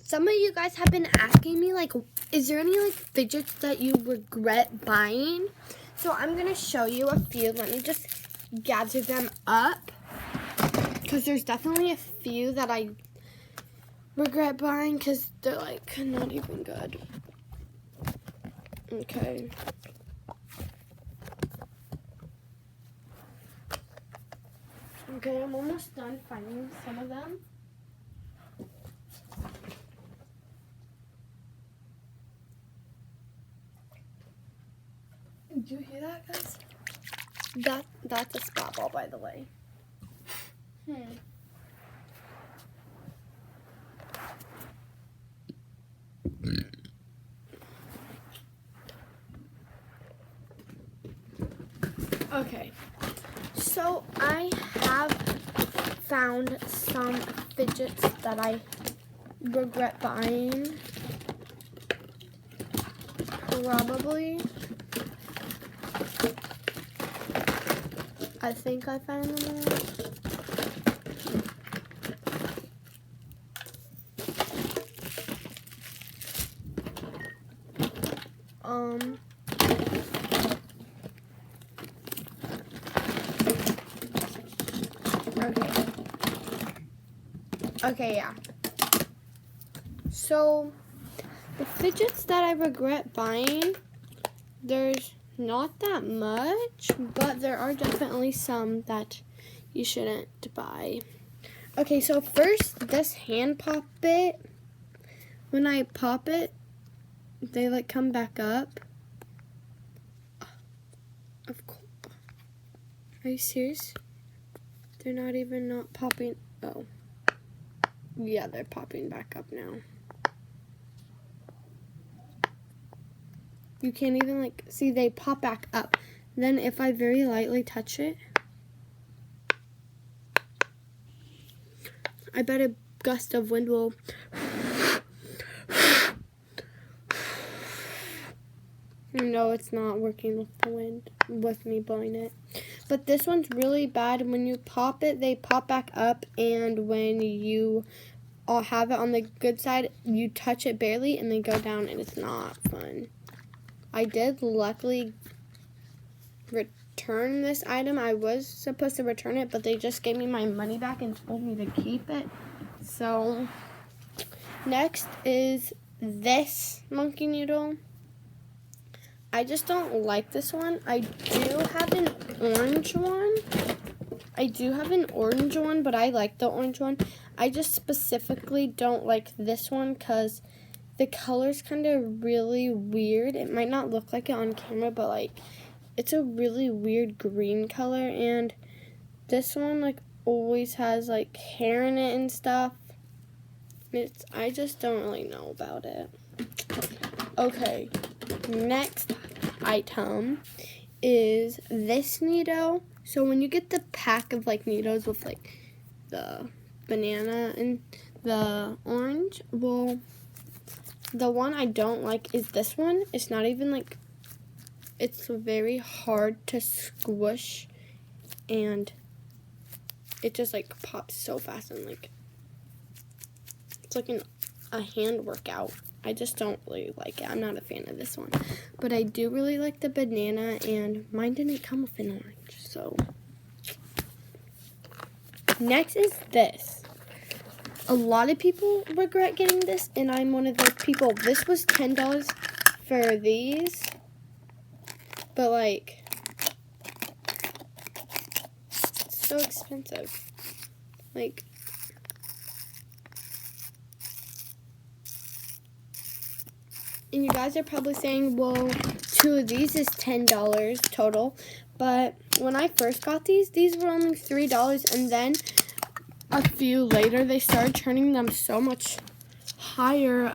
Some of you guys have been asking me, like, is there any, like, fidgets that you regret buying? So I'm going to show you a few. Let me just gather them up, because there's definitely a few that I regret buying because they're, like, not even good. Okay. Okay, I'm almost done finding some of them. Did you hear that, guys? That's a spot ball, by the way. Okay, so I have found some fidgets that I regret buying. Probably. I think I found them all. Okay, yeah. So, the fidgets that I regret buying, there's not that much, but there are definitely some that you shouldn't buy. Okay, so first, this hand pop bit. When I pop it, they like come back up. Of course. Are you serious? They're not even not popping. Oh. Yeah, they're popping back up now. You can't even like see, they pop back up. Then if I very lightly touch it, I bet a gust of wind will no, it's not working with the wind, with me blowing it. But this one's really bad. When you pop it, they pop back up, and when you have it on the good side, you touch it barely, and they go down, and it's not fun. I did luckily return this item. I was supposed to return it, but they just gave me my money back and told me to keep it. So, next is this monkey noodle. I just don't like this one. I do have an orange one. But I like the orange one. I just specifically don't like this one because the color's kind of really weird. It might not look like it on camera, but like it's a really weird green color, and this one like always has like hair in it and stuff. I just don't really know about it. Okay, next item is this Neato. So when you get the pack of like Neatos with like the banana and the orange, well, the one I don't like is this one. It's not even like, it's very hard to squish, and it just like pops so fast, and like it's like a hand workout. I just don't really like it. I'm not a fan of this one. But I do really like the banana, and mine didn't come with an orange. So, next is this. A lot of people regret getting this, and I'm one of those people. This was $10 for these. But, like, it's so expensive. Like, and you guys are probably saying, well, 2 of these is $10 total. But when I first got these were only $3. And then a few later, they started turning them so much higher.